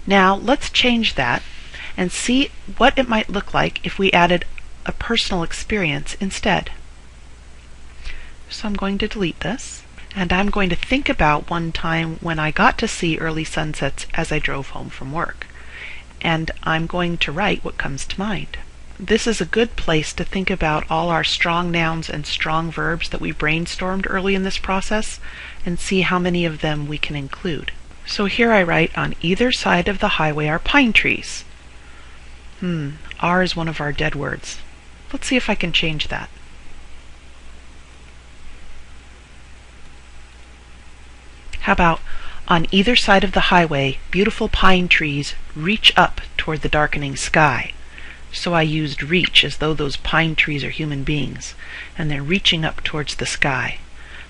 Now let's change that and see what it might look like if we added a personal experience instead. So I'm going to delete this, and I'm going to think about one time when I got to see early sunsets as I drove home from work. And I'm going to write what comes to mind. This is a good place to think about all our strong nouns and strong verbs that we brainstormed early in this process and see how many of them we can include. So here I write, on either side of the highway are pine trees. Are is one of our dead words. Let's see if I can change that. How about, on either side of the highway, beautiful pine trees reach up toward the darkening sky. So I used reach as though those pine trees are human beings, and they're reaching up towards the sky.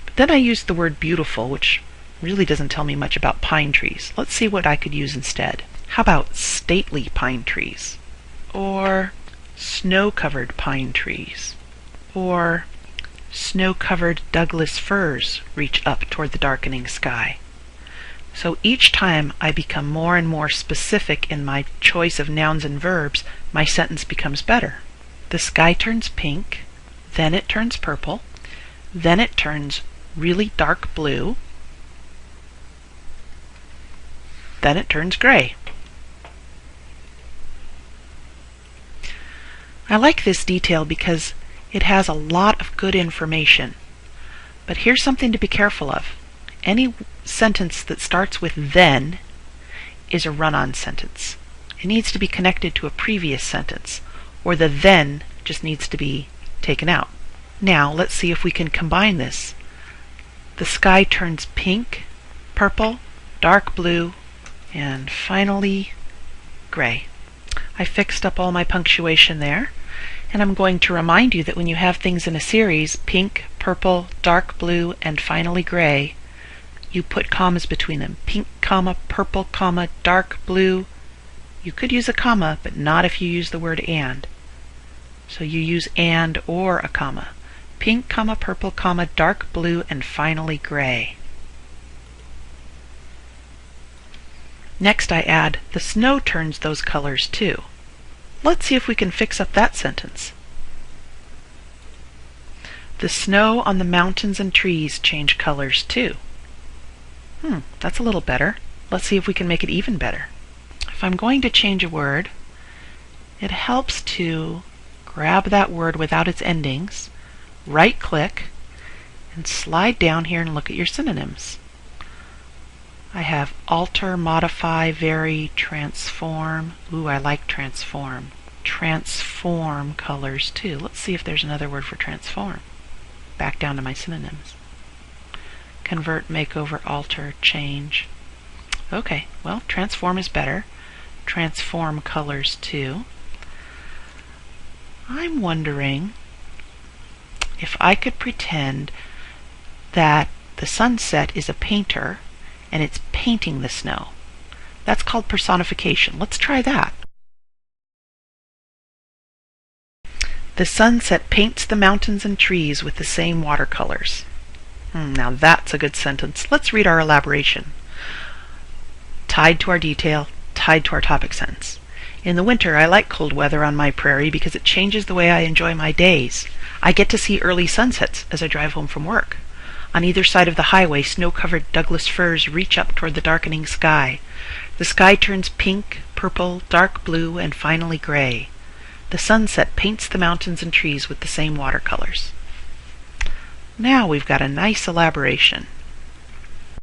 But then I used the word beautiful, which really doesn't tell me much about pine trees. Let's see what I could use instead. How about stately pine trees? Or snow-covered pine trees? Or snow-covered Douglas firs reach up toward the darkening sky? So each time I become more and more specific in my choice of nouns and verbs, my sentence becomes better. The sky turns pink, then it turns purple, then it turns really dark blue, then it turns gray. I like this detail because it has a lot of good information. But here's something to be careful of. Any sentence that starts with then is a run-on sentence. It needs to be connected to a previous sentence, or the then just needs to be taken out. Now let's see if we can combine this. The sky turns pink, purple, dark blue, and finally gray. I fixed up all my punctuation there, and I'm going to remind you that when you have things in a series, pink, purple, dark blue, and finally gray, you put commas between them. Pink, comma, purple, comma, dark blue. You could use a comma, but not if you use the word and. So you use and or a comma. Pink, comma, purple, comma, dark blue, and finally gray. Next I add, the snow turns those colors too. Let's see if we can fix up that sentence. The snow on the mountains and trees change colors too. That's a little better. Let's see if we can make it even better. If I'm going to change a word, it helps to grab that word without its endings, right-click, and slide down here and look at your synonyms. I have alter, modify, vary, transform. Ooh, I like transform. Transform colors too. Let's see if there's another word for transform. Back down to my synonyms. Convert, makeover, alter, change. Okay, well, transform is better. Transform colors too. I'm wondering if I could pretend that the sunset is a painter and it's painting the snow. That's called personification. Let's try that. The sunset paints the mountains and trees with the same watercolors. Now that's a good sentence. Let's read our elaboration. Tied to our detail, tied to our topic sentence. In the winter, I like cold weather on my prairie because it changes the way I enjoy my days. I get to see early sunsets as I drive home from work. On either side of the highway, snow-covered Douglas firs reach up toward the darkening sky. The sky turns pink, purple, dark blue, and finally gray. The sunset paints the mountains and trees with the same watercolors. Now we've got a nice elaboration.